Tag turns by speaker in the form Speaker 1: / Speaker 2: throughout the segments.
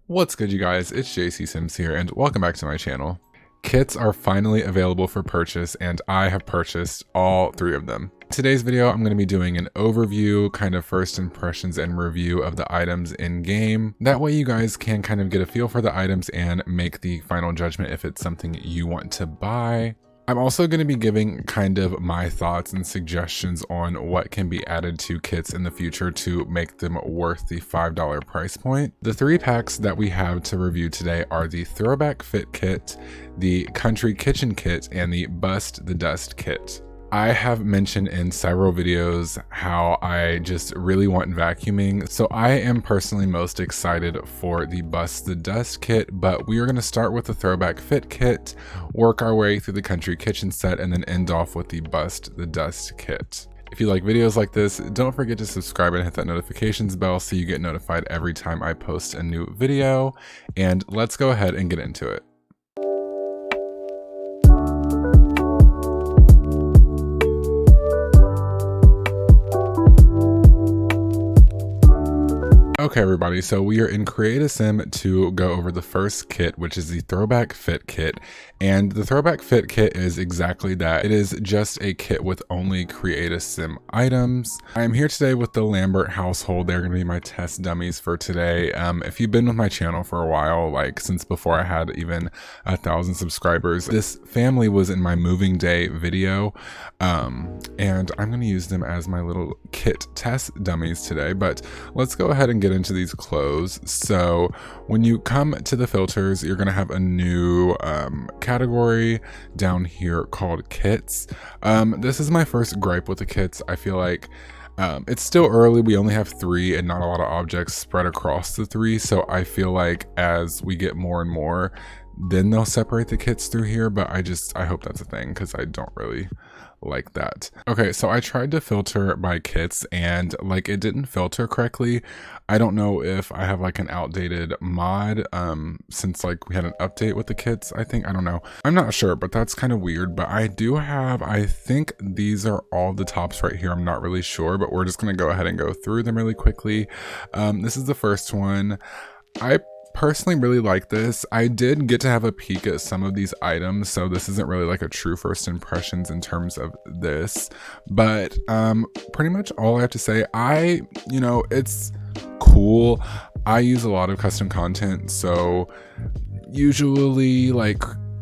Speaker 1: What's good, you guys? It's JC Sims here, and welcome back to my channel. Kits are finally available for purchase, and I have purchased all 3 of them. Today's video, I'm going to be doing an overview, kind of first impressions and review of the items in game. That way you guys can kind of get a feel for the items and make the final judgment if it's something you want to buy. I'm also going to be giving kind of my thoughts and suggestions on what can be added to kits in the future to make them worth the $5 price point. The 3 packs that we have to review today are the Throwback Fit Kit, the Country Kitchen Kit, and the Bust the Dust Kit. I have mentioned in several videos how I just really want vacuuming, so I am personally most excited for the Bust the Dust kit, but we are going to start with the Throwback Fit Kit, work our way through the Country Kitchen set, and then end off with the Bust the Dust kit. If you like videos like this, don't forget to subscribe and hit that notifications bell so you get notified every time I post a new video, and let's go ahead and get into it. Okay everybody, so we are in Create a Sim to go over the first kit, which is the Throwback Fit Kit. And the Throwback Fit Kit is exactly that. It is just a kit with only Create a Sim items. I am here today with the Lambert household. They're going to be my test dummies for today. If you've been with my channel for a while, like since before I had even 1,000 subscribers, this family was in my moving day video. And I'm going to use them as my little kit test dummies today, but let's go ahead and get into these clothes. So when you come to the filters, you're going to have a new category down here called kits. This is my first gripe with the kits. I feel like it's still early. We only have 3 and not a lot of objects spread across the 3. So I feel like as we get more and more, then they'll separate the kits through here. But I hope that's a thing because I don't really like that. Okay, so I tried to filter by kits and like it didn't filter correctly. I don't know if I have like an outdated mod since like we had an update with the kits. I don't know. I'm not sure, but that's kind of weird. But I do have, I think these are all the tops right here. I'm not really sure, but we're just gonna go ahead and go through them really quickly. This is the first one. I personally really like this. I did get to have a peek at some of these items, so this isn't really like a true first impressions in terms of this, but pretty much all I have to say, it's cool. I use a lot of custom content, so usually like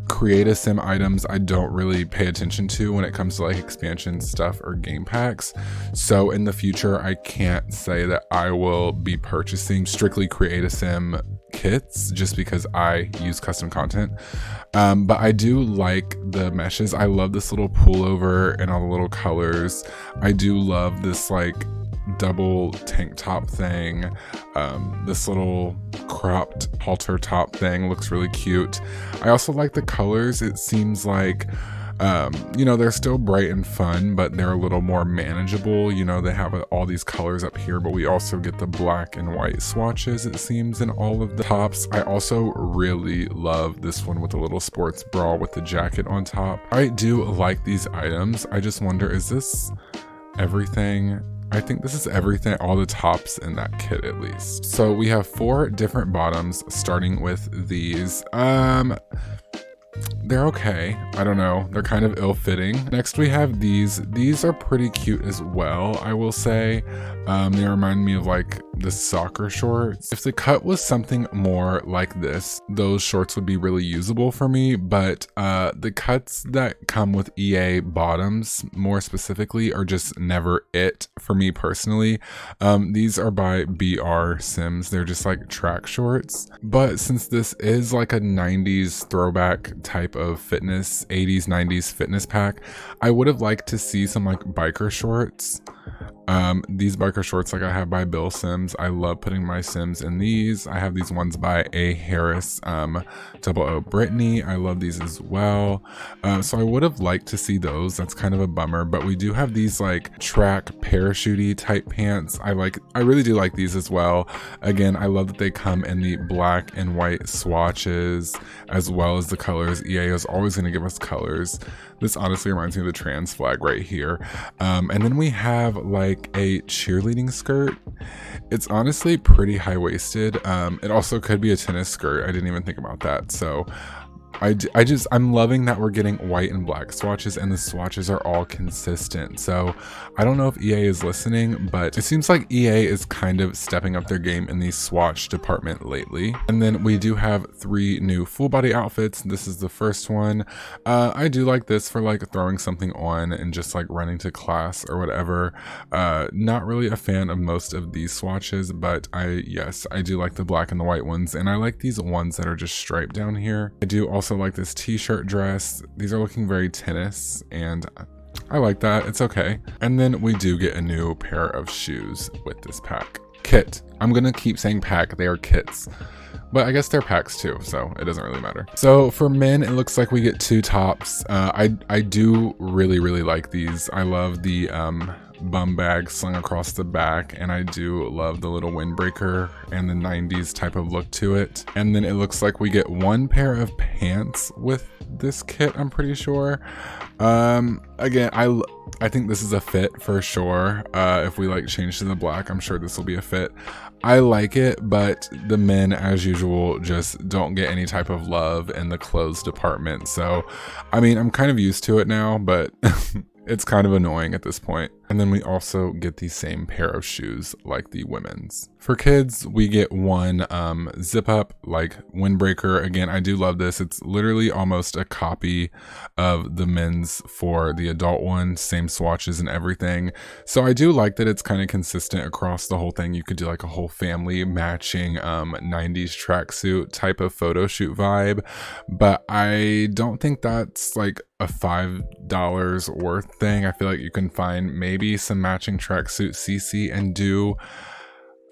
Speaker 1: Create a Sim items I don't really pay attention to when it comes to like expansion stuff or game packs. So in the future, I can't say that I will be purchasing strictly Create a Sim kits just because I use custom content. But I do like the meshes. I love this little pullover and all the little colors. I do love this like double tank top thing. This little cropped halter top thing looks really cute. I also like the colors. It seems like they're still bright and fun, but they're a little more manageable. They have all these colors up here, but we also get the black and white swatches, it seems, in all of the tops. I also really love this one with the little sports bra with the jacket on top. I do like these items. I just wonder, is this everything? I think this is everything, all the tops in that kit at least. So we have 4 different bottoms, starting with these. They're okay. I don't know. They're kind of ill-fitting. Next we have these. These are pretty cute as well, I will say. They remind me of like the soccer shorts. If the cut was something more like this, those shorts would be really usable for me, but the cuts that come with EA bottoms more specifically are just never it for me personally. These are by BR Sims. They're just like track shorts, but since this is like a 90s throwback type of fitness, 80s 90s fitness pack, I would have liked to see some like biker shorts. These biker shorts like I have by Bill Sims. I love putting my Sims in these. I have these ones by A. Harris, 00 Brittany. I love these as well. So I would have liked to see those. That's kind of a bummer, but we do have these like track parachute type pants. I really do like these as well. Again, I love that they come in the black and white swatches as well as the colors. EA is always going to give us colors. This honestly reminds me of the trans flag right here. And then we have like a cheerleading skirt. It's honestly pretty high-waisted. It also could be a tennis skirt. I didn't even think about that. So I'm loving that we're getting white and black swatches, and the swatches are all consistent. So I don't know if EA is listening, but it seems like EA is kind of stepping up their game in the swatch department lately. And then we do have 3 new full body outfits. This is the first one. I do like this for like throwing something on and just like running to class or whatever. Not really a fan of most of these swatches, but yes, I do like the black and the white ones, and I like these ones that are just striped down here. I do also like this t-shirt dress. These are looking very tennis, and I like that. It's okay. And then we do get a new pair of shoes with this pack. Kit. I'm gonna keep saying pack. They are kits, but I guess they're packs too, so it doesn't really matter. So for men, it looks like we get 2 tops. I do really like these. I love the bum bag slung across the back, and I do love the little windbreaker and the 90s type of look to it. And then it looks like we get 1 pair of pants with this kit, I'm pretty sure. Again, I think this is a fit for sure. If we like change to the black, I'm sure this will be a fit. I like it, but the men, as usual, just don't get any type of love in the clothes department. So, I mean, I'm kind of used to it now, but it's kind of annoying at this point. And then we also get the same pair of shoes like the women's. For kids, we get 1 zip up like windbreaker. Again, I do love this. It's literally almost a copy of the men's for the adult one, same swatches and everything. So I do like that it's kind of consistent across the whole thing. You could do like a whole family matching 90s tracksuit type of photo shoot vibe, but I don't think that's like a $5 worth thing. I feel like you can find maybe some matching tracksuit CC and do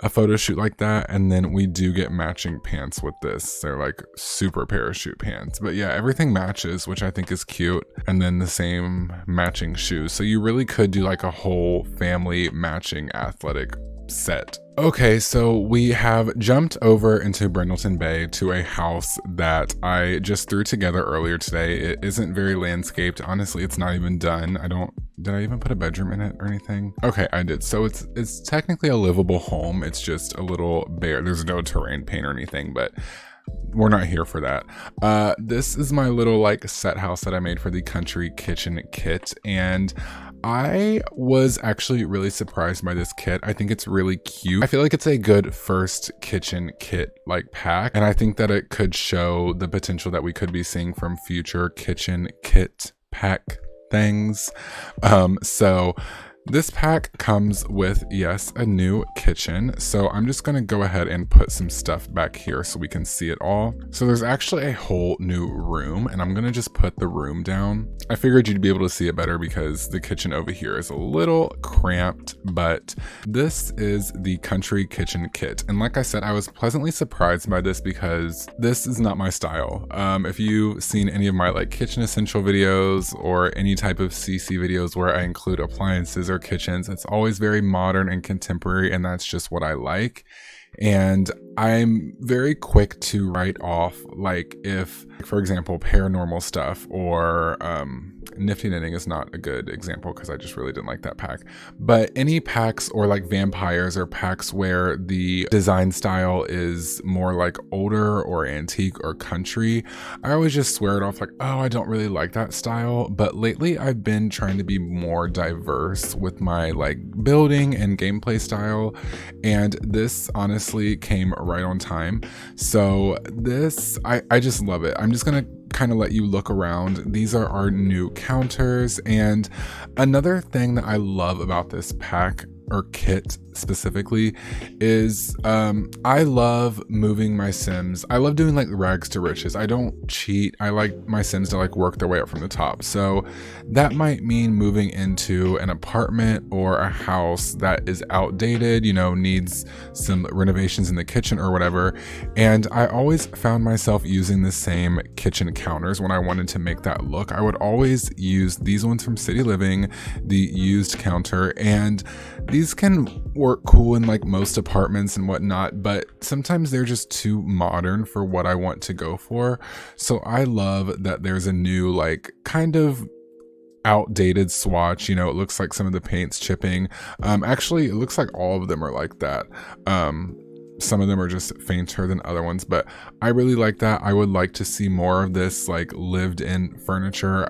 Speaker 1: a photo shoot like that. And then we do get matching pants with this. They're like super parachute pants, but yeah, everything matches, which I think is cute. And then the same matching shoes. So you really could do like a whole family matching athletic set. Okay, so we have jumped over into Brindleton Bay to a house that I just threw together earlier today. It isn't very landscaped. Honestly, it's not even done. Did I even put a bedroom in it or anything? Okay, I did. So it's technically a livable home. It's just a little bare. There's no terrain paint or anything, but we're not here for that. This is my little like set house that I made for the country kitchen kit, and I was actually really surprised by this kit. I think it's really cute. I feel like it's a good first kitchen kit like pack, and I think that it could show the potential that we could be seeing from future kitchen kit pack things. So this pack comes with, yes, a new kitchen. So I'm just gonna go ahead and put some stuff back here so we can see it all. So there's actually a whole new room, and I'm gonna just put the room down. I figured you'd be able to see it better because the kitchen over here is a little cramped, but this is the country kitchen kit. And like I said, I was pleasantly surprised by this because this is not my style. If you've seen any of my like kitchen essential videos or any type of CC videos where I include appliances or kitchens, it's always very modern and contemporary, and that's just what I like. And I'm very quick to write off, like if, for example, paranormal stuff or Nifty Knitting is not a good example because I just really didn't like that pack. But any packs or like vampires or packs where the design style is more like older or antique or country, I always just swear it off like, oh, I don't really like that style. But lately I've been trying to be more diverse with my like building and gameplay style, and this honestly came right on time. So this, I just love it. I'm just gonna kind of let you look around. These are our new counters, and another thing that I love about this pack or kit specifically is I love moving my Sims. I love doing like rags to riches. I don't cheat. I like my Sims to like work their way up from the top. So that might mean moving into an apartment or a house that is outdated, you know, needs some renovations in the kitchen or whatever. And I always found myself using the same kitchen counters when I wanted to make that look. I would always use these ones from City Living, the used counter, and these can work cool in like most apartments and whatnot, but sometimes they're just too modern for what I want to go for. So I love that there's a new like kind of outdated swatch. You know, it looks like some of the paint's chipping. Actually, it looks like all of them are like that. Some of them are just fainter than other ones, but I really like that. I would like to see more of this like lived in furniture,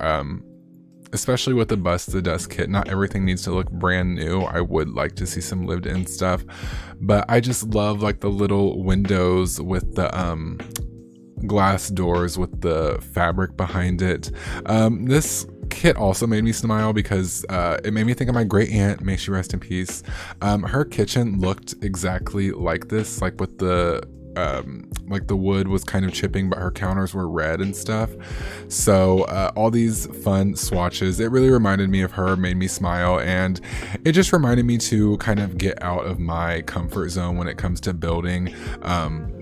Speaker 1: especially with the Bust the Dust kit. Not everything needs to look brand new. I would like to see some lived in stuff, but I just love like the little windows with the glass doors with the fabric behind it. This kit also made me smile because it made me think of my great aunt, may she rest in peace. Her kitchen looked exactly like this, like with the wood was kind of chipping, but her counters were red and stuff. So all these fun swatches, it really reminded me of her, made me smile, and it just reminded me to kind of get out of my comfort zone when it comes to building.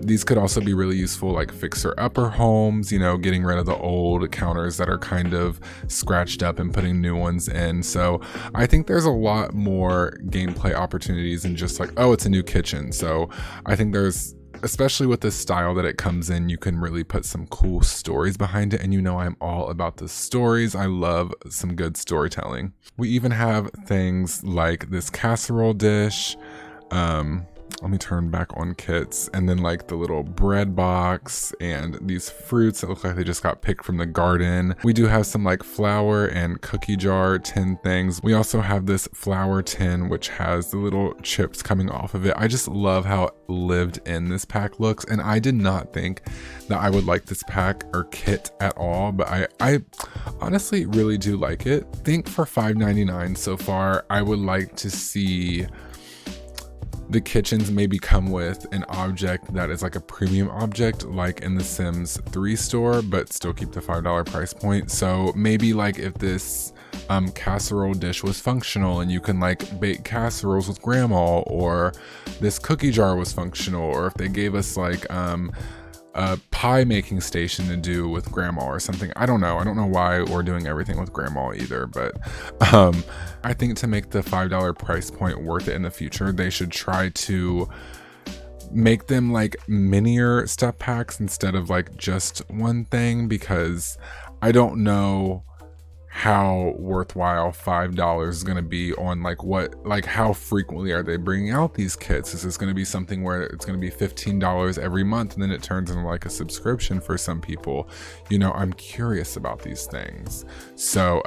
Speaker 1: These could also be really useful like fixer-upper homes, you know, getting rid of the old counters that are kind of scratched up and putting new ones in. So I think there's a lot more gameplay opportunities than just like, oh, it's a new kitchen. So I think there's, especially with the style that it comes in, you can really put some cool stories behind it. And you know, I'm all about the stories. I love some good storytelling. We even have things like this casserole dish. Let me turn back on kits, and then like the little bread box and these fruits that look like they just got picked from the garden. We do have some like flour and cookie jar tin things. We also have this flour tin which has the little chips coming off of it. I just love how lived in this pack looks, and I did not think that I would like this pack or kit at all, but I honestly really do like it. I think for $5.99 so far, I would like to see the kitchens maybe come with an object that is like a premium object, like in the Sims 3 store, but still keep the $5 price point. So maybe like if this casserole dish was functional and you can like bake casseroles with grandma, or this cookie jar was functional, or if they gave us like a pie making station to do with grandma or something. I don't know why we're doing everything with grandma either, but I think to make the $5 price point worth it in the future, they should try to make them like minier stuff packs instead of like just one thing, because I don't know how worthwhile $5 is going to be on like what, like how frequently are they bringing out these kits? Is this going to be something where it's going to be $15 every month and then it turns into like a subscription for some people? You know, I'm curious about these things. So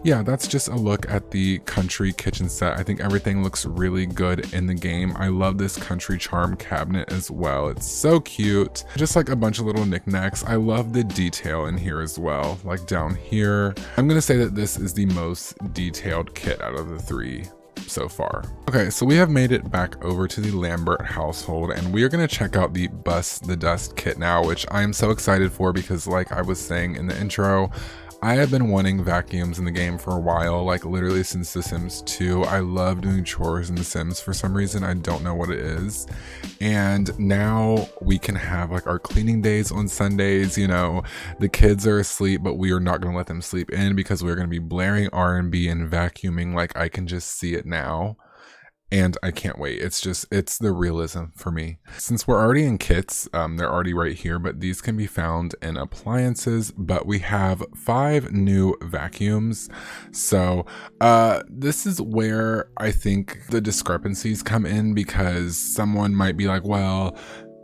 Speaker 1: yeah, that's just a look at the country kitchen set. I think everything looks really good in the game. I love this country charm cabinet as well. It's so cute. Just like a bunch of little knickknacks. I love the detail in here as well. Like down here, I'm gonna say that this is the most detailed kit out of the three so far. Okay, so we have made it back over to the Lambert household, and we are going to check out the Bust the Dust kit now, which I am so excited for because, like I was saying in the intro, I have been wanting vacuums in the game for a while, like literally since The Sims 2. I love doing chores in The Sims for some reason. I don't know what it is. And now we can have like our cleaning days on Sundays. You know, the kids are asleep, but we are not going to let them sleep in because we're going to be blaring R&B and vacuuming. Like I can just see it now. And I can't wait. It's the realism for me. Since we're already in kits, they're already right here, but these can be found in appliances. But we have 5 new vacuums. So this is where I think the discrepancies come in, because someone might be like, well,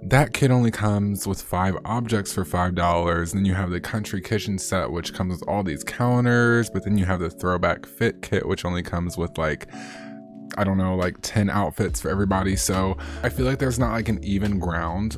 Speaker 1: that kit only comes with 5 objects for $5. And then you have the country kitchen set, which comes with all these counters. But then you have the Throwback Fit Kit, which only comes with like, I don't know, like 10 outfits for everybody. So I feel like there's not like an even ground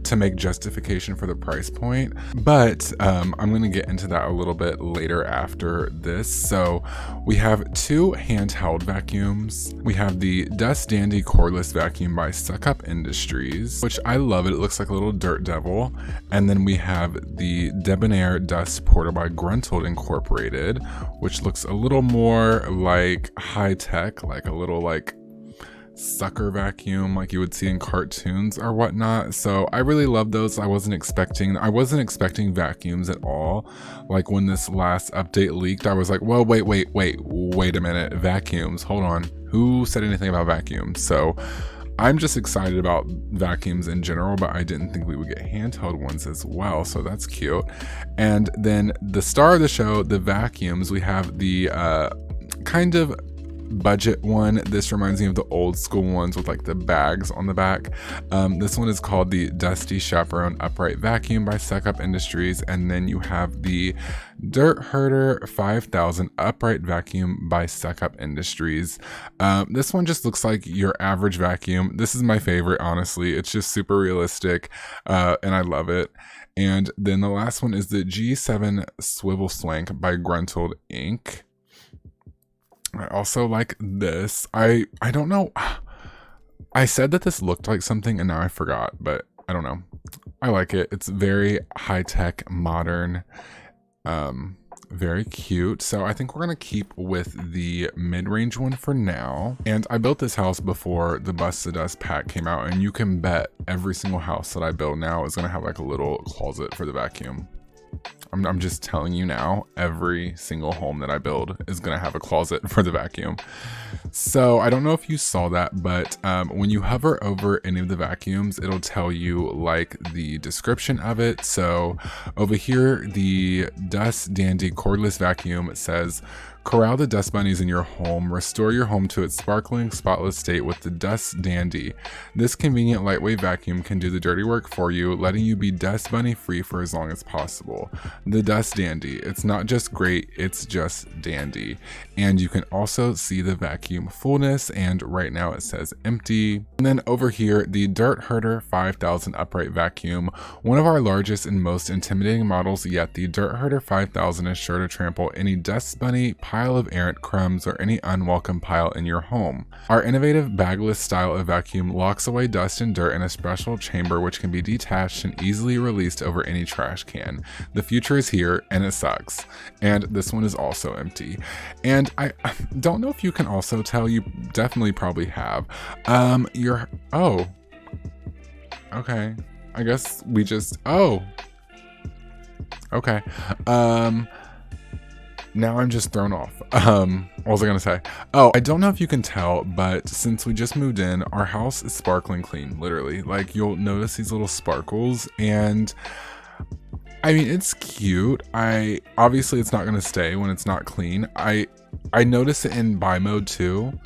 Speaker 1: to make justification for the price point, but I'm gonna get into that a little bit later after this. So we have 2 handheld vacuums. We have the Dust Dandy cordless vacuum by Suck Up Industries, which I love it. It looks like a little dirt devil. And then we have the Debonair Dust Portal by Gruntled Incorporated, which looks a little more like high tech, like a little like sucker vacuum like you would see in cartoons or whatnot. So I really love those. I wasn't expecting vacuums at all. Like when this last update leaked, I was like, well, wait a minute, vacuums, hold on, who said anything about vacuums? So I'm just excited about vacuums in general, but I didn't think we would get handheld ones as well, so that's cute. And then the star of the show, the vacuums, we have the kind of budget one. This reminds me of the old school ones with like the bags on the back. This one is called the Dusty Chaperone Upright Vacuum by Suck Up Industries, and then you have the Dirt Herder 5000 Upright Vacuum by Suck Up Industries. This one just looks like your average vacuum. This is my favorite, honestly. It's just super realistic, and I love it. And then the last one is the G7 Swivel Swank by Gruntled Inc. I also like this. I don't know. I said that this looked like something and now I forgot, but I don't know. I like it. It's very high-tech, modern, very cute. So I think we're going to keep with the mid-range one for now. And I built this house before the Bust the Dust pack came out, and you can bet every single house that I build now is going to have like a little closet for the vacuum. I'm just telling you now, every single home that I build is going to have a closet for the vacuum. So I don't know if you saw that, but when you hover over any of the vacuums, it'll tell you like the description of it. So over here, the Dust Dandy cordless vacuum says, corral the dust bunnies in your home, restore your home to its sparkling, spotless state with the Dust Dandy. This convenient lightweight vacuum can do the dirty work for you, letting you be dust bunny free for as long as possible. The Dust Dandy. It's not just great, it's just dandy. And you can also see the vacuum fullness, and right now it says empty. And then over here, the Dirt Herder 5000 Upright Vacuum, one of our largest and most intimidating models yet. The Dirt Herder 5000 is sure to trample any dust bunny, pile of errant crumbs, or any unwelcome pile in your home. Our innovative bagless style of vacuum locks away dust and dirt in a special chamber which can be detached and easily released over any trash can. The future is here, and it sucks. And this one is also empty. And I don't know if you can also tell, you definitely probably have. Oh. Okay. I guess we just, okay. Now I'm just thrown off. What was I gonna say? Oh, I don't know if you can tell, but since we just moved in, our house is sparkling clean, literally. Like, you'll notice these little sparkles, and I mean, it's cute. Obviously it's not gonna stay when it's not clean. I notice it in buy mode too.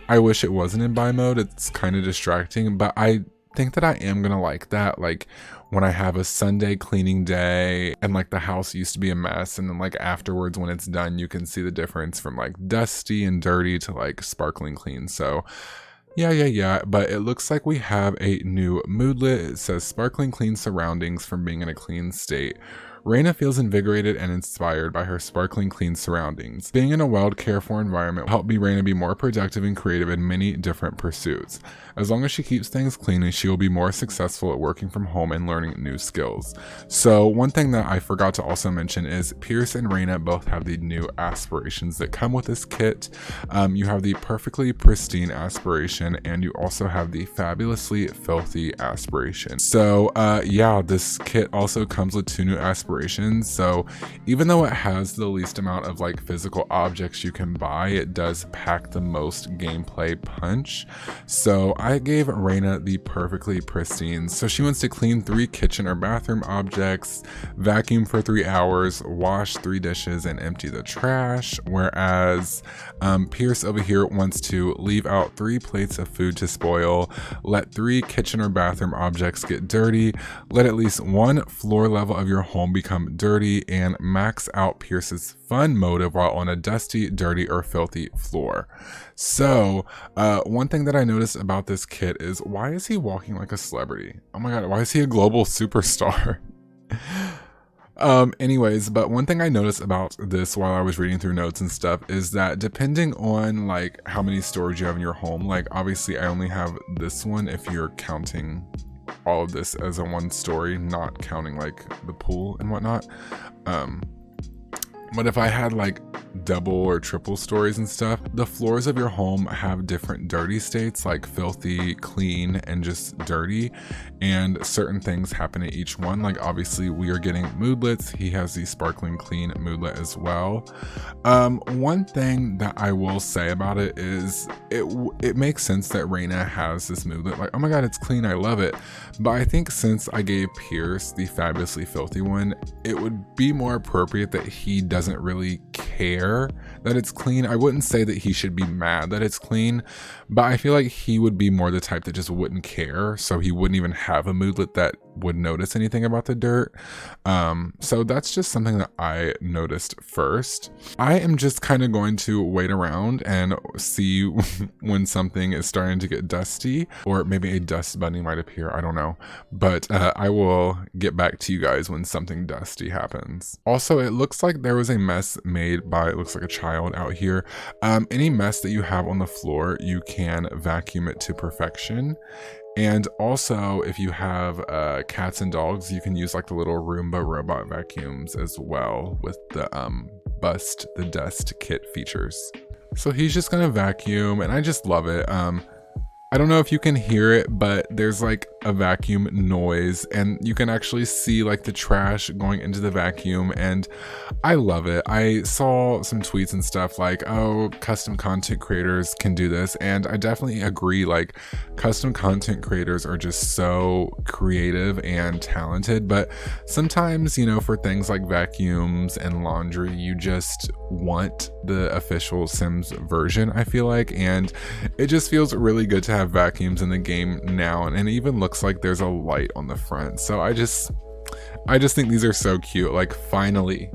Speaker 1: I wish it wasn't in buy mode. It's kind of distracting, but I think that I am gonna like that. Like, when I have a Sunday cleaning day and like the house used to be a mess, and then like afterwards when it's done, you can see the difference from like dusty and dirty to like sparkling clean. So yeah, but it looks like we have a new moodlet. It says sparkling clean surroundings from being in a clean state. Raina feels invigorated and inspired by her sparkling clean surroundings. Being in a wild, careful environment will help Raina be more productive and creative in many different pursuits. As long as she keeps things clean, she will be more successful at working from home and learning new skills. So one thing that I forgot to also mention is Pierce and Raina both have the new aspirations that come with this kit. You have the perfectly pristine aspiration, and you also have the fabulously filthy aspiration. So yeah, this kit also comes with 2 new aspirations. So even though it has the least amount of like physical objects you can buy, it does pack the most gameplay punch. So I gave Raina the perfectly pristine. So she wants to clean 3 kitchen or bathroom objects, vacuum for 3 hours, wash 3 dishes, and empty the trash. Whereas Pierce over here wants to leave out 3 plates of food to spoil, let 3 kitchen or bathroom objects get dirty, let at least 1 floor level of your home become dirty, and max out Pierce's fun motive while on a dusty, dirty, or filthy floor. So one thing that I noticed about this kit is, why is he walking like a celebrity? Oh my god, why is he a global superstar? Anyways, but one thing I noticed about this while I was reading through notes and stuff is that depending on like how many storage you have in your home, like obviously I only have this one if you're counting all of this as a 1 story, not counting like the pool and whatnot. But if I had like double or triple stories and stuff, the floors of your home have different dirty states, like filthy, clean, and just dirty, and certain things happen at each one. Like obviously we are getting moodlets. He has the sparkling clean moodlet as well. One thing that I will say about it is it makes sense that Raina has this moodlet, like, oh my god, it's clean, I love it. But I think since I gave Pierce the fabulously filthy one, it would be more appropriate that he doesn't really care that it's clean. I wouldn't say that he should be mad that it's clean, but I feel like he would be more the type that just wouldn't care, so he wouldn't even have a moodlet that would notice anything about the dirt. So that's just something that I noticed first. I am just kind of going to wait around and see when something is starting to get dusty, or maybe a dust bunny might appear, I don't know, but I will get back to you guys when something dusty happens. Also, it looks like there was a mess made by, it looks like a child out here. Any mess that you have on the floor, you can vacuum it to perfection. And also, if you have cats and dogs, you can use like the little Roomba robot vacuums as well with the Dust Kit features. So he's just gonna vacuum, and I just love it. I don't know if you can hear it, but there's like a vacuum noise, and you can actually see like the trash going into the vacuum, and I love it. I saw some tweets and stuff like, oh, custom content creators can do this, and I definitely agree. Like, custom content creators are just so creative and talented, but sometimes, you know, for things like vacuums and laundry, you just want the official Sims version, I feel like, and it just feels really good to have vacuums in the game now, and it even looks like there's a light on the front. So I just think these are so cute. Like, finally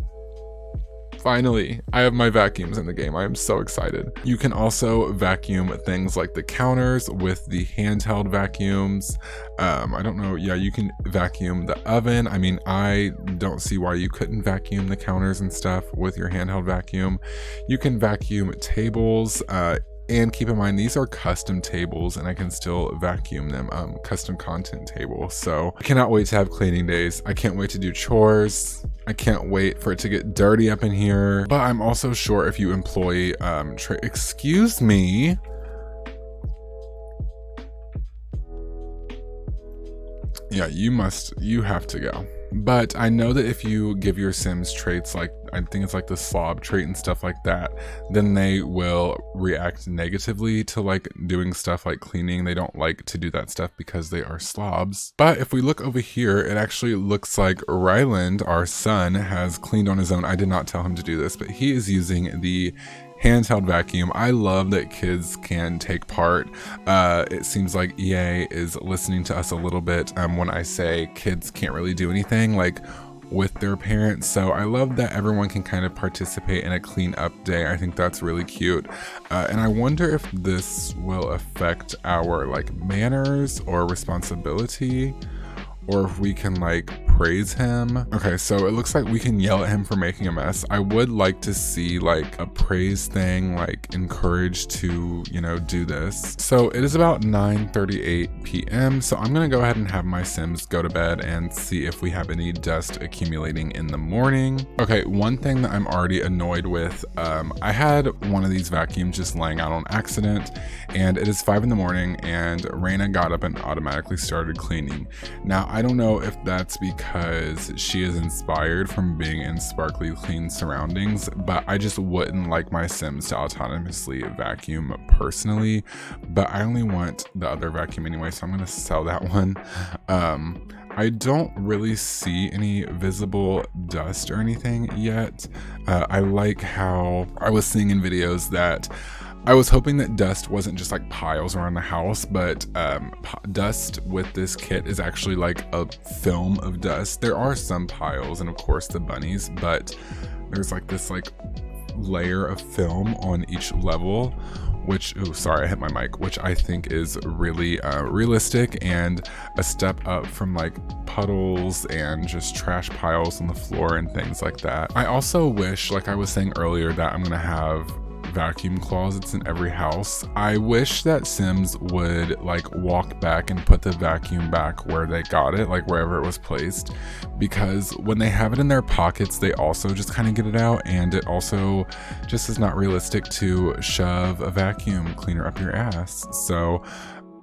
Speaker 1: I have my vacuums in the game. I am so excited. You can also vacuum things like the counters with the handheld vacuums. I don't know, yeah, you can vacuum the oven. I mean, I don't see why you couldn't vacuum the counters and stuff with your handheld vacuum. You can vacuum tables, and keep in mind, these are custom tables, and I can still vacuum them, custom content tables. So I cannot wait to have cleaning days. I can't wait to do chores. I can't wait for it to get dirty up in here. But I'm also sure if you employ, excuse me. Yeah, you have to go. But I know that if you give your Sims traits like, I think it's like the slob trait and stuff like that, then they will react negatively to like doing stuff like cleaning. They don't like to do that stuff because they are slobs. But if we look over here, it actually looks like Ryland, our son, has cleaned on his own. I did not tell him to do this, but he is using the handheld vacuum. I love that kids can take part. It seems like EA is listening to us a little bit when I say kids can't really do anything like with their parents. So I love that everyone can kind of participate in a clean up day. I think that's really cute. And I wonder if this will affect our like manners or responsibility, or if we can like praise him. Okay, so it looks like we can yell at him for making a mess. I would like to see like a praise thing, like encouraged to, you know, do this. So it is about 9:38 p.m. So I'm gonna go ahead and have my Sims go to bed and see if we have any dust accumulating in the morning. Okay, one thing that I'm already annoyed with, I had one of these vacuums just laying out on accident, and it is 5 in the morning, and Raina got up and automatically started cleaning. Now, I don't know if that's because she is inspired from being in sparkly clean surroundings, but I just wouldn't like my Sims to autonomously vacuum personally, but I only want the other vacuum anyway, so I'm gonna sell that one. I don't really see any visible dust or anything yet. I like how I was seeing in videos that I was hoping that dust wasn't just like piles around the house, but dust with this kit is actually like a film of dust. There are some piles and of course the bunnies, but there's like this like layer of film on each level, which, oh, sorry, I hit my mic, which I think is really realistic and a step up from like puddles and just trash piles on the floor and things like that. I also wish, like I was saying earlier, that I'm gonna have vacuum closets in every house. I wish that Sims would like walk back and put the vacuum back where they got it, like wherever it was placed, because when they have it in their pockets, they also just kind of get it out, and it also just is not realistic to shove a vacuum cleaner up your ass. So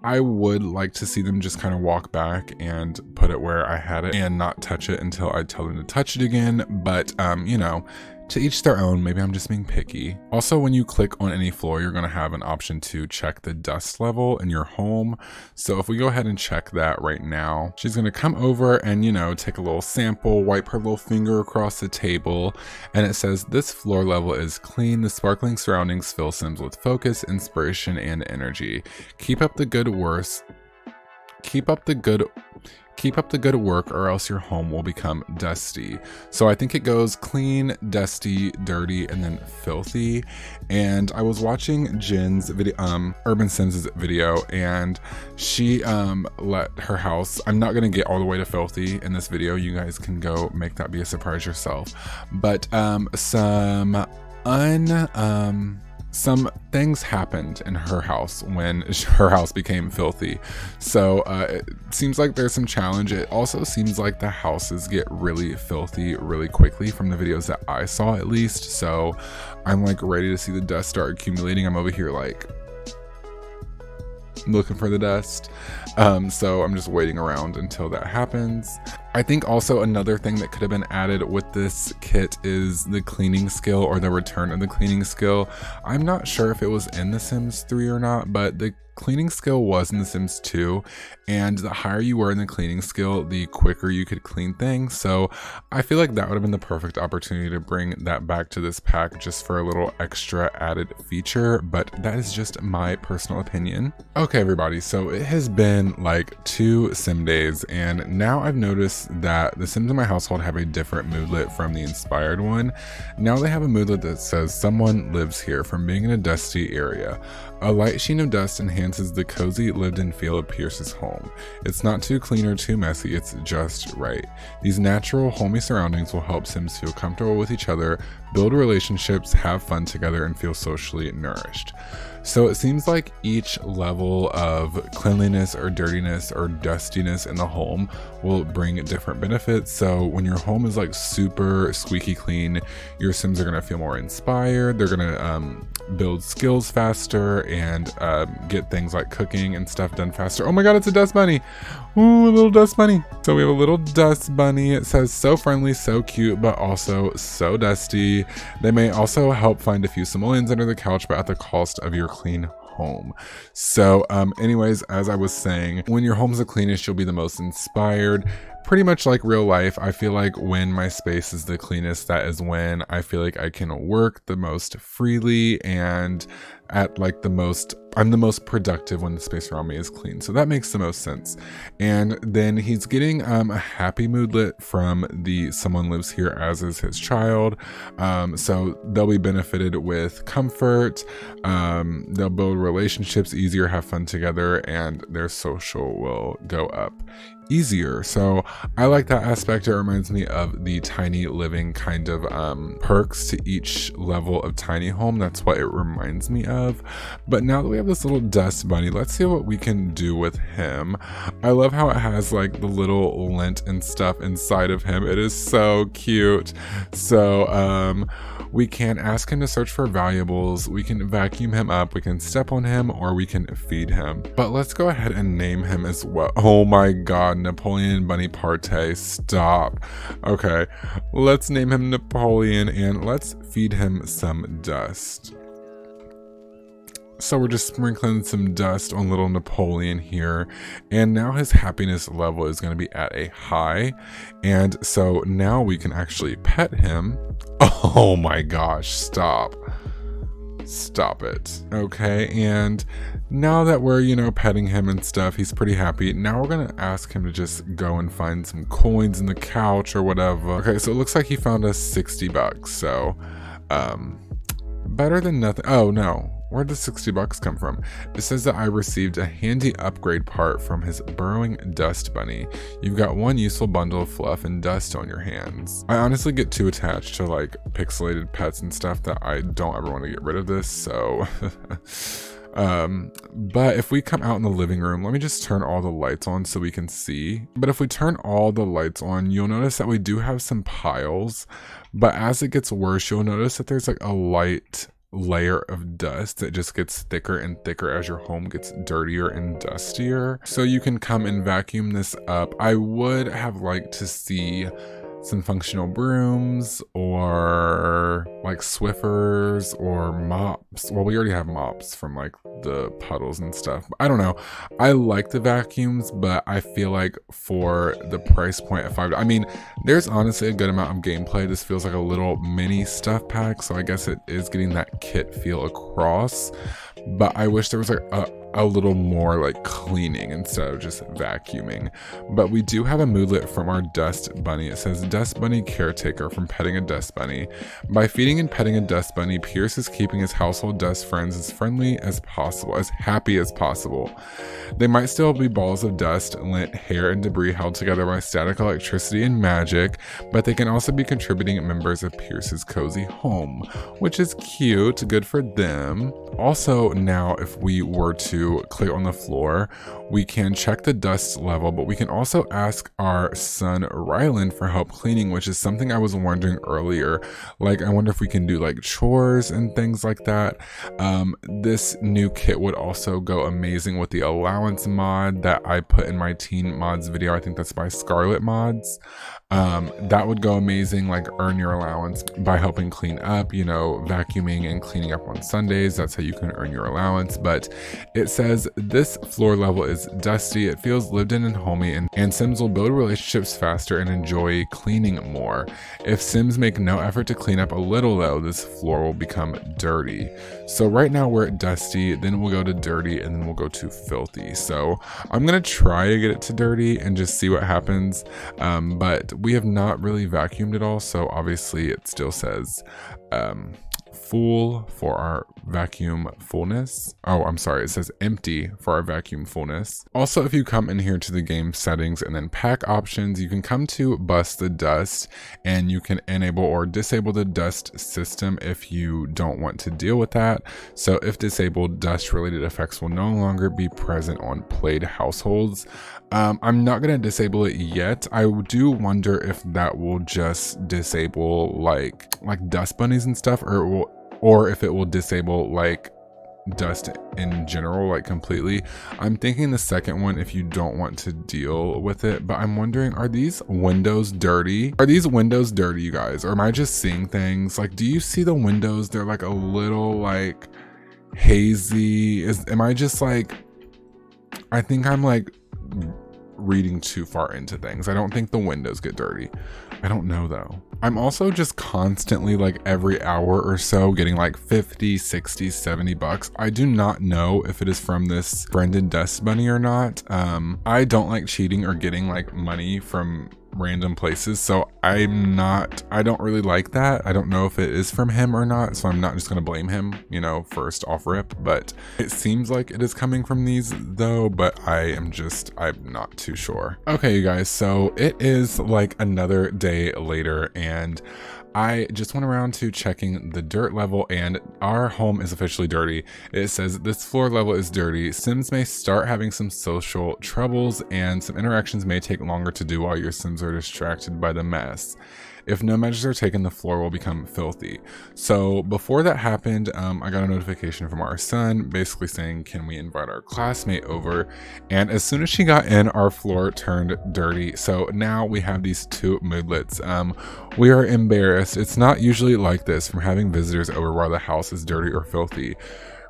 Speaker 1: I would like to see them just kind of walk back and put it where I had it and not touch it until I tell them to touch it again. But, you know, to each their own. Maybe I'm just being picky. Also, when you click on any floor, you're going to have an option to check the dust level in your home. So if we go ahead and check that right now, she's going to come over and, you know, take a little sample, wipe her little finger across the table, and it says this floor level is clean. The sparkling surroundings fill Sims with focus, inspiration, and energy. Keep up the good work or else your home will become dusty. So I think it goes clean, dusty, dirty, and then filthy. And I was watching Jen's video, Urban Sims' video, and she let her house, I'm not gonna get all the way to filthy in this video, you guys can go make that be a surprise yourself, but some things happened in her house when her house became filthy. So it seems like there's some challenge. It also seems like the houses get really filthy really quickly from the videos that I saw, at least. So I'm like ready to see the dust start accumulating. I'm over here like looking for the dust. So I'm just waiting around until that happens. I think also another thing that could have been added with this kit is the cleaning skill, or the return of the cleaning skill. I'm not sure if it was in The Sims 3 or not, but the cleaning skill was in The Sims 2, and the higher you were in the cleaning skill, the quicker you could clean things. So I feel like that would have been the perfect opportunity to bring that back to this pack just for a little extra added feature, but that is just my personal opinion. Okay, everybody, so it has been like 2 sim days, and now I've noticed that the Sims in my household have a different moodlet from the inspired one. Now they have a moodlet that says someone lives here from being in a dusty area. A light sheen of dust enhances the cozy lived-in feel of Pierce's home. It's not too clean or too messy, it's just right. These natural, homey surroundings will help Sims feel comfortable with each other, build relationships, have fun together, and feel socially nourished. So it seems like each level of cleanliness or dirtiness or dustiness in the home will bring different benefits. So when your home is like super squeaky clean, your Sims are going to feel more inspired. They're going to build skills faster and get things like cooking and stuff done faster. Oh my god, it's a dust bunny. Ooh, a little dust bunny. So we have a little dust bunny. It says so friendly, so cute, but also so dusty. They may also help find a few simoleons under the couch, but at the cost of your clean home. So anyways, as I was saying, when your home's the cleanest, you'll be the most inspired. Pretty much like real life, I feel like when my space is the cleanest, that is when I feel like I can work the most freely and at like I'm the most productive when the space around me is clean. So that makes the most sense. And then he's getting a happy moodlet from the someone lives here, as is his child. So they'll be benefited with comfort. They'll build relationships easier, have fun together, and their social will go up easier. So I like that aspect. It reminds me of the tiny living kind of perks to each level of tiny home. That's what it reminds me of. But now that we have this little dust bunny, let's see what we can do with him. I love how it has like the little lint and stuff inside of him. It is so cute. So we can ask him to search for valuables, we can vacuum him up, we can step on him, or we can feed him. But let's go ahead and name him as well. Oh my god, Napoleon Bonaparte, stop. Okay, let's name him Napoleon and let's feed him some dust. So we're just sprinkling some dust on little Napoleon here, and now his happiness level is going to be at a high, and so now we can actually pet him. Oh my gosh, stop it. Okay, and now that we're, you know, petting him and stuff, he's pretty happy. Now we're gonna ask him to just go and find some coins in the couch or whatever. Okay, so it looks like he found us $60, so better than nothing. Oh no, where'd the 60 bucks come from? It says that I received a handy upgrade part from his burrowing dust bunny. You've got one useful bundle of fluff and dust on your hands. I honestly get too attached to like pixelated pets and stuff that I don't ever want to get rid of this, so but if we come out in the living room, let me just turn all the lights on so we can see. But if we turn all the lights on, you'll notice that we do have some piles, but as it gets worse, you'll notice that there's like a light layer of dust that just gets thicker and thicker as your home gets dirtier and dustier. So you can come and vacuum this up. I would have liked to see some functional brooms or like Swiffers or mops. Well, we already have mops from like the puddles and stuff. I don't know. I like the vacuums, but I feel like for the price point of $5, I mean, there's honestly a good amount of gameplay. This feels like a little mini stuff pack, so I guess it is getting that kit feel across. But I wish there was like a little more like cleaning instead of just vacuuming. But we do have a moodlet from our Dust Bunny. It says, Dust Bunny caretaker from petting a dust bunny. By feeding and petting a dust bunny, Pierce is keeping his household dust friends as friendly as possible, as happy as possible. They might still be balls of dust, lint, hair, and debris held together by static electricity and magic, but they can also be contributing members of Pierce's cozy home, which is cute, good for them. Also, now if we were to clear on the floor, we can check the dust level, but we can also ask our son Rylan for help cleaning, which is something I was wondering earlier. Like, I wonder if we can do like chores and things like that. This new kit would also go amazing with the allowance mod that I put in my teen mods video. I think that's by Scarlet Mods. That would go amazing, like earn your allowance by helping clean up, you know, vacuuming and cleaning up on Sundays. That's how you can earn your allowance. But it says this floor level is dusty, it feels lived in and homey, and Sims will build relationships faster and enjoy cleaning more. If Sims make no effort to clean up a little though, this floor will become dirty. So right now we're at dusty, then we'll go to dirty, and then we'll go to filthy. So I'm gonna try to get it to dirty and just see what happens. But we have not really vacuumed it all, so obviously it still says full for our vacuum fullness. Oh, I'm sorry, it says empty for our vacuum fullness. Also, if you come in here to the game settings and then pack options, you can come to bust the dust, and you can enable or disable the dust system if you don't want to deal with that. So if disabled, dust related effects will no longer be present on played households. I'm not going to disable it yet. I do wonder if that will just disable like dust bunnies and stuff, or if it will disable like dust in general, like completely. I'm thinking the second one if you don't want to deal with it, but I'm wondering, are these windows dirty? Are these windows dirty, you guys? Or am I just seeing things? Like, do you see the windows? They're like a little like hazy. Am I just like, I think I'm like reading too far into things. I don't think the windows get dirty. I don't know though. I'm also just constantly like every hour or so getting like 50, 60, 70 bucks. I do not know if it is from this branded dust bunny or not. I don't like cheating or getting like money from random places, so I don't really like that. I don't know if it is from him or not, so I'm not just gonna blame him, you know, first off rip, but it seems like it is coming from these though, but I'm not too sure. Okay, you guys, so it is like another day later, and I just went around to checking the dirt level, and our home is officially dirty. It says this floor level is dirty. Sims may start having some social troubles, and some interactions may take longer to do while your Sims are distracted by the mess. If no measures are taken, the floor will become filthy. So before that happened, I got a notification from our son basically saying, can we invite our classmate over? And as soon as she got in, our floor turned dirty. So now we have these two moodlets. We are embarrassed. It's not usually like this from having visitors over while the house is dirty or filthy.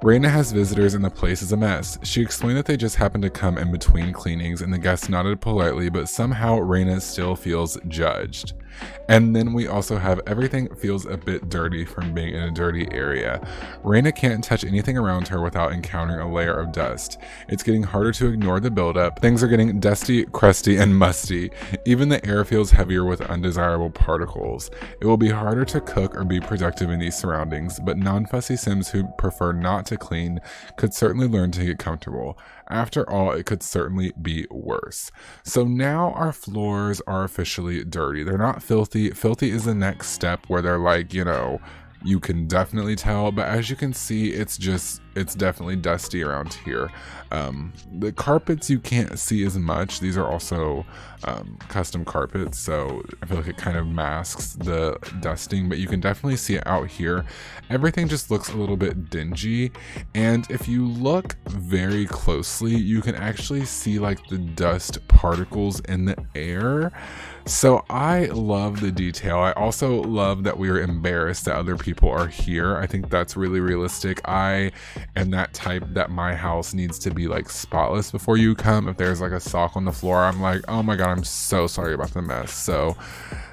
Speaker 1: Raina has visitors and the place is a mess. She explained that they just happened to come in between cleanings, and the guests nodded politely, but somehow Raina still feels judged. And then we also have everything feels a bit dirty from being in a dirty area. Raina can't touch anything around her without encountering a layer of dust. It's getting harder to ignore the buildup. Things are getting dusty, crusty, and musty. Even the air feels heavier with undesirable particles. It will be harder to cook or be productive in these surroundings, but non-fussy Sims who prefer not lot to clean could certainly learn to get comfortable. After all, it could certainly be worse. So now our floors are officially dirty. They're not filthy. Filthy is the next step where they're like, you know, you can definitely tell, but as you can see, it's definitely dusty around here. The carpets you can't see as much. These are also custom carpets, so I feel like it kind of masks the dusting, but you can definitely see it out here. Everything just looks a little bit dingy, and if you look very closely, you can actually see like the dust particles in the air. So I love the detail. I also love that we are embarrassed that other people are here. I think that's really realistic. I am that type that my house needs to be like spotless before you come. If there's like a sock on the floor, I'm like, oh my God, I'm so sorry about the mess. So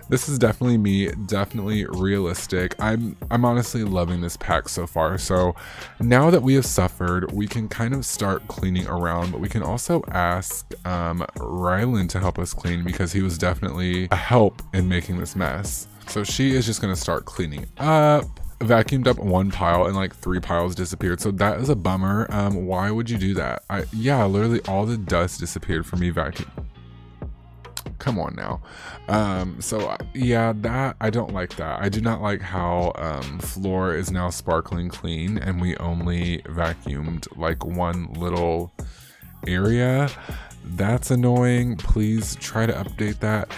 Speaker 1: this is definitely me, definitely realistic. I'm honestly loving this pack so far. So now that we have suffered, we can kind of start cleaning around, but we can also ask Rylan to help us clean because he was definitely a help in making this mess. So she is just gonna start cleaning up. Vacuumed up one pile and like 3 piles disappeared, so that is a bummer. Why would you do that? Yeah, literally all the dust disappeared from me vacuum. Come on now. So yeah, that I don't like that. I do not like how floor is now sparkling clean and we only vacuumed like one little area. That's annoying. Please try to update that.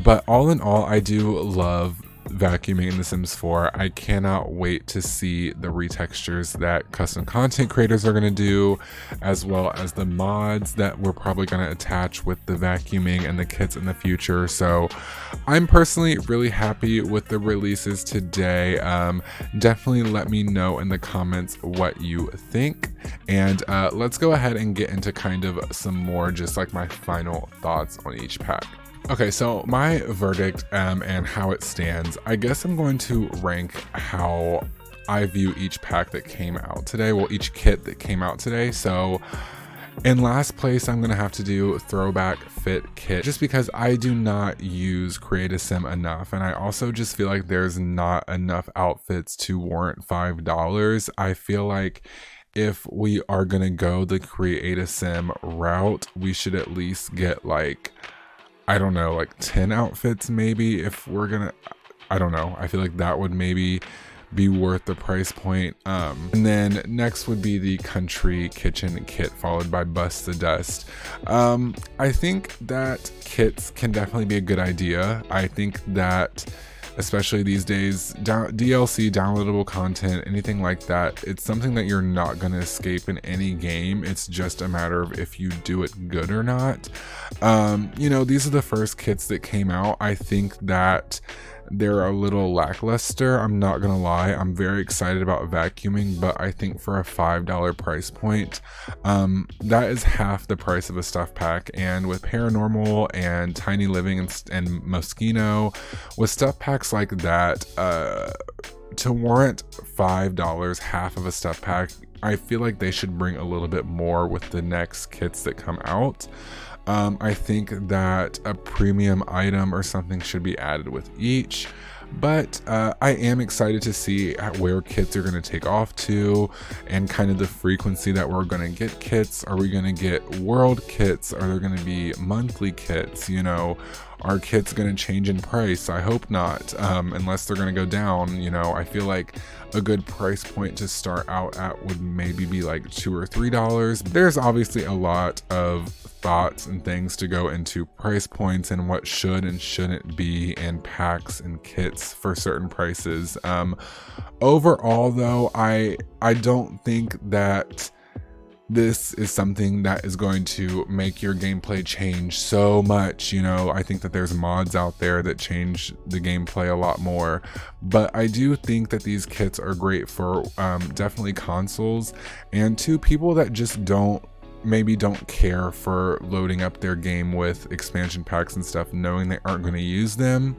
Speaker 1: But all in all, I do love vacuuming in The Sims 4. I cannot wait to see the retextures that custom content creators are going to do, as well as the mods that we're probably going to attach with the vacuuming and the kits in the future. So I'm personally really happy with the releases today. Definitely let me know in the comments what you think, and let's go ahead and get into kind of some more just like my final thoughts on each pack. Okay, so my verdict and how it stands, I guess I'm going to rank how I view each pack that came out today, well, each kit that came out today. So in last place, I'm going to have to do Throwback Fit Kit, just because I do not use Create a Sim enough, and I also just feel like there's not enough outfits to warrant $5. I feel like if we are going to go the Create a Sim route, we should at least get like, I don't know, like 10 outfits maybe, if we're gonna, I don't know. I feel like that would maybe be worth the price point. And then next would be the Country Kitchen Kit, followed by Bust the Dust. I think that kits can definitely be a good idea. I think that especially these days, DLC, downloadable content, anything like that, it's something that you're not going to escape in any game. It's just a matter of if you do it good or not. You know, these are the first kits that came out. I think that they're a little lackluster. I'm not gonna lie. I'm very excited about vacuuming, but I think for a $5 price point, that is half the price of a stuff pack. And with Paranormal and Tiny Living and Moschino, with stuff packs like that, to warrant $5, half of a stuff pack, I feel like they should bring a little bit more with the next kits that come out. I think that a premium item or something should be added with each, but I am excited to see where kits are going to take off to, and kind of the frequency that we're going to get kits. Are we going to get world kits? Are there going to be monthly kits? You know, are kits going to change in price? I hope not, unless they're going to go down. You know, I feel like a good price point to start out at would maybe be like $2 or $3. There's obviously a lot of thoughts and things to go into price points and what should and shouldn't be in packs and kits for certain prices. Overall though, I don't think that this is something that is going to make your gameplay change so much. You know, I think that there's mods out there that change the gameplay a lot more, but I do think that these kits are great for definitely consoles, and to people that just maybe don't care for loading up their game with expansion packs and stuff, knowing they aren't going to use them.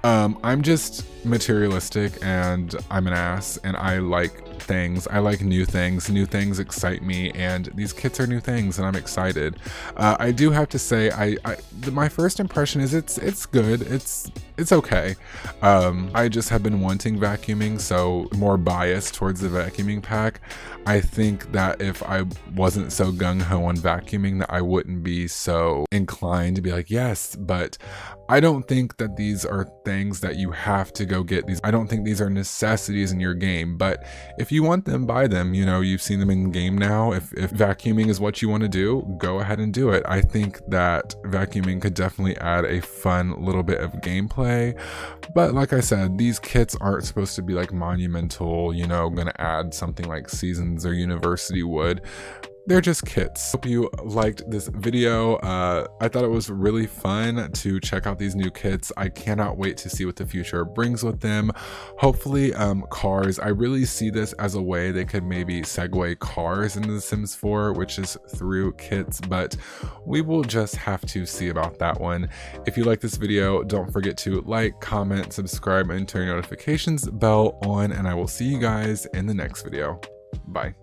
Speaker 1: I'm just materialistic and I'm an ass and I like things. I like new things. New things excite me, and these kits are new things and I'm excited. I do have to say, my first impression is it's good. It's okay. I just have been wanting vacuuming, so more biased towards the vacuuming pack. I think that if I wasn't so gung-ho on vacuuming, that I wouldn't be so inclined to be like, yes, but I don't think that these are things that you have to go get these. I don't think these are necessities in your game, but if you want them, buy them. You know, you've seen them in game now. If vacuuming is what you want to do, go ahead and do it. I think that vacuuming could definitely add a fun little bit of gameplay. But like I said, these kits aren't supposed to be like monumental, you know, gonna add something like Seasons or University would. They're just kits. Hope you liked this video. I thought it was really fun to check out these new kits. I cannot wait to see what the future brings with them. Hopefully cars. I really see this as a way they could maybe segue cars into The Sims 4, which is through kits, but we will just have to see about that one. If you like this video, don't forget to like, comment, subscribe, and turn your notifications bell on, and I will see you guys in the next video. Bye.